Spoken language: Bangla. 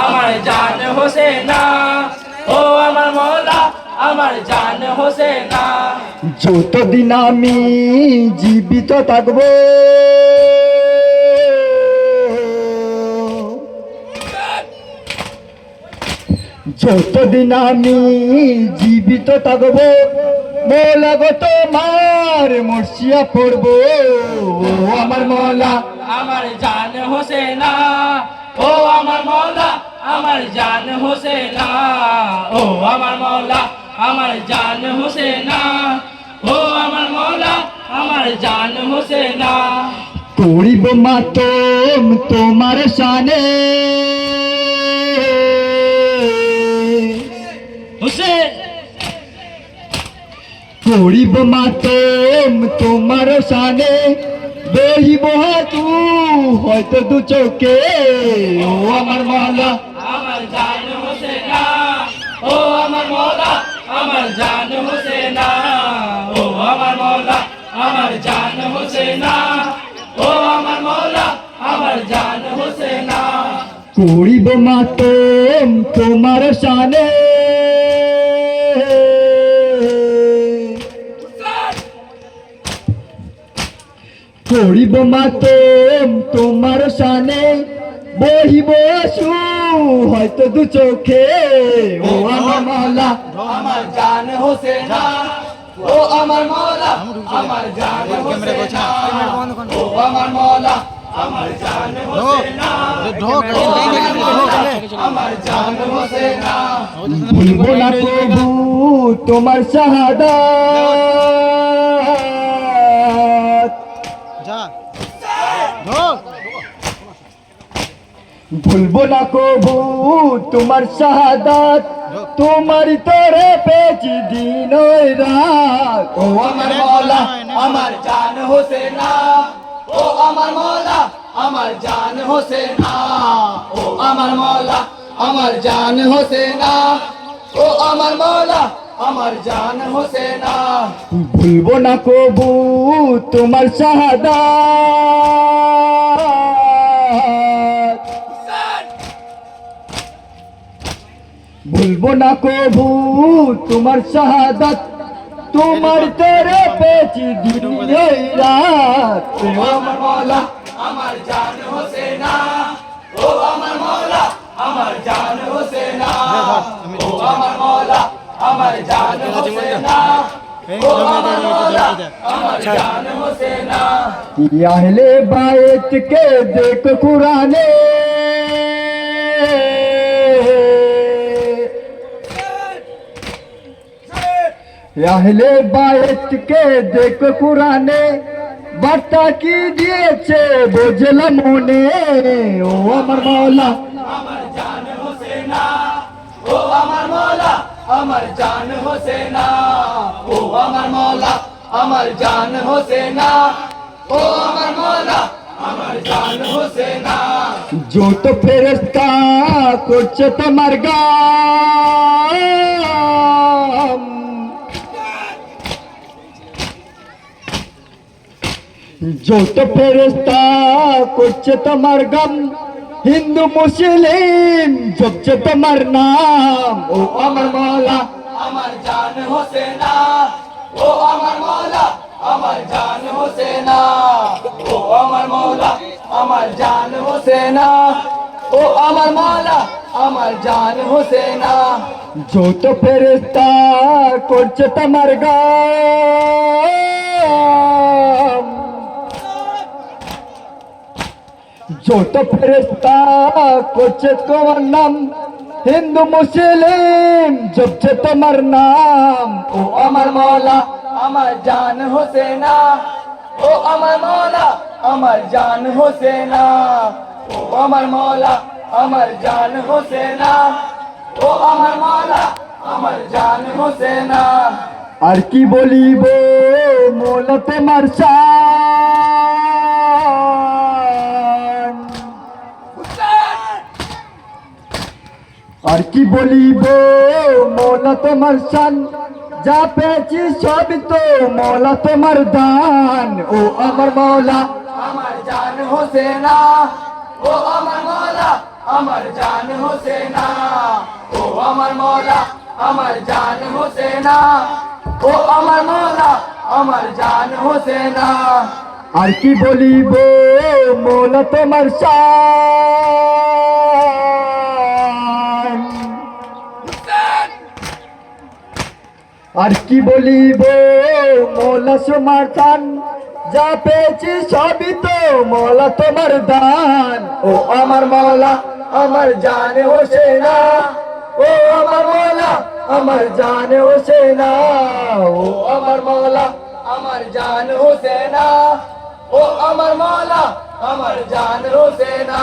আমার জান হোসেনা, ও আমার মৌলা আমার জান হোসেনা। যতদিন আমি জীবিত থাকবো যতদিন আমি জীবিত থাকবো মৌলা গো তোমার মুর্শিয়া পড়বো। ও আমার মৌলা আমার জান হোসেনা, ও আমার মৌলা আমার জান হোসেনা, ও আমার মৌলা আমার জান হোসেনা, ও আমার মৌলা আমার জান হোসেনা। করিব মাতম তোমার শানে হোসেন করিব মাতম তোমার শানে বেহিব হাতু হয়তো দু চোখে। ও আমার মৌলা আমার জান হোসেনা, ও আমার মৌলা আমার জান হোসেনা, ও আমার মৌলা আমার জান হোসেনা, ও আমার মৌলা আমার জান হোসেনা। করিব মাতম তোমার শানে করিব মাতম তোমার শানে বহিব আসু হয়তো দু চোখে। ও আমার মৌলা আমার জান হোসেনা, ও আমার মৌলা আমার জান হোসেনা, ও আমার মৌলা আমার জান হোসেনা, আমার জান হোসেনা। ভুলবো না প্রভু তোমার শাহাদাত ভুলবো না কবু তোমার শাহাদাত তোমার তোরে পেয়েছি দিন ওই রাত। ও আমার মৌলা আমার জান হোসেনা, ও আমার মৌলা আমার জান হোসেনা, ও আমার মৌলা আমার জান হোসেনা, ও আমার মৌলা আমার জান হোসেনা। ভুলবো না কবু তোমার শাহাদাত ভুলবো না কবু তোমার শাহাদাত তোমার তোরে পেয়েছি দিন ওই রাত। ও আমার মৌলা আমার জান হোসেনা, ও আমার মৌলা আমার জান হোসেনা, ও আমার মৌলা আমার জান হোসেনা, ও আমার মৌলা আমার জান হোসেনা। আহলে বাইত के देख कुराने আহলে বাইত के देख कुराने বার্তা কি দিয়েছে বুঝলাম মনে। ও আমার মৌলা আমার জান হোসেনা, ও আমার মৌলা আমার জান হোসেনা, ও আমার মৌলা আমার জান হোসেনা, ও আমার মৌলা আমার জান হোসেনা। যত ফেরেশতা করছে তোমার গাম যত ফেরেশতা করছে তোমার গাম হিন্দু মুসলিম জপছে তোমার নাম। ও আমার মৌলা আমার জান হোসেনা, ও আমার মৌলা আমার জান হোসেনা, ও আমার মৌলা আমার জান হোসেনা, ও আমার মৌলা আমার জান হোসেনা। যত ফেরেশতা করছে তোমার গাম যত ফেরেশতা করছে তোমার নাম হিন্দু মুসলিম জপছে তোমার নাম। ও আমার মৌলা আমার জান হোসেনা, ও আমার মৌলা আমার জান হোসেনা, ও আমার মৌলা আমার জান হোসেনা, ও আমার মৌলা আমার জান হোসেনা। আর কি বলিব মৌলা তোমার শান আর কি বলিব মৌলা তোমার শান যা পেয়েছি সব তো মৌলা তোমার দান। ও আমার মৌলা আমার জান হোসেনা, ও আমার মৌলা আমার জান হোসেনা ও আমার মৌলা আমার জান হোসেনা ও আমার মৌলা আমার জান হোসেনা আর কি বলিব মৌলা তোমার শান আর কি বলিব মৌলা তোমার শান যা পেয়েছি সবই তো মৌলা তোমার দান ও আমার মৌলা আমার জান হোসেনা ও আমার মৌলা আমার জান হোসেনা ও আমার মৌলা আমার জান হোসেনা ও আমার মৌলা আমার জান হোসেনা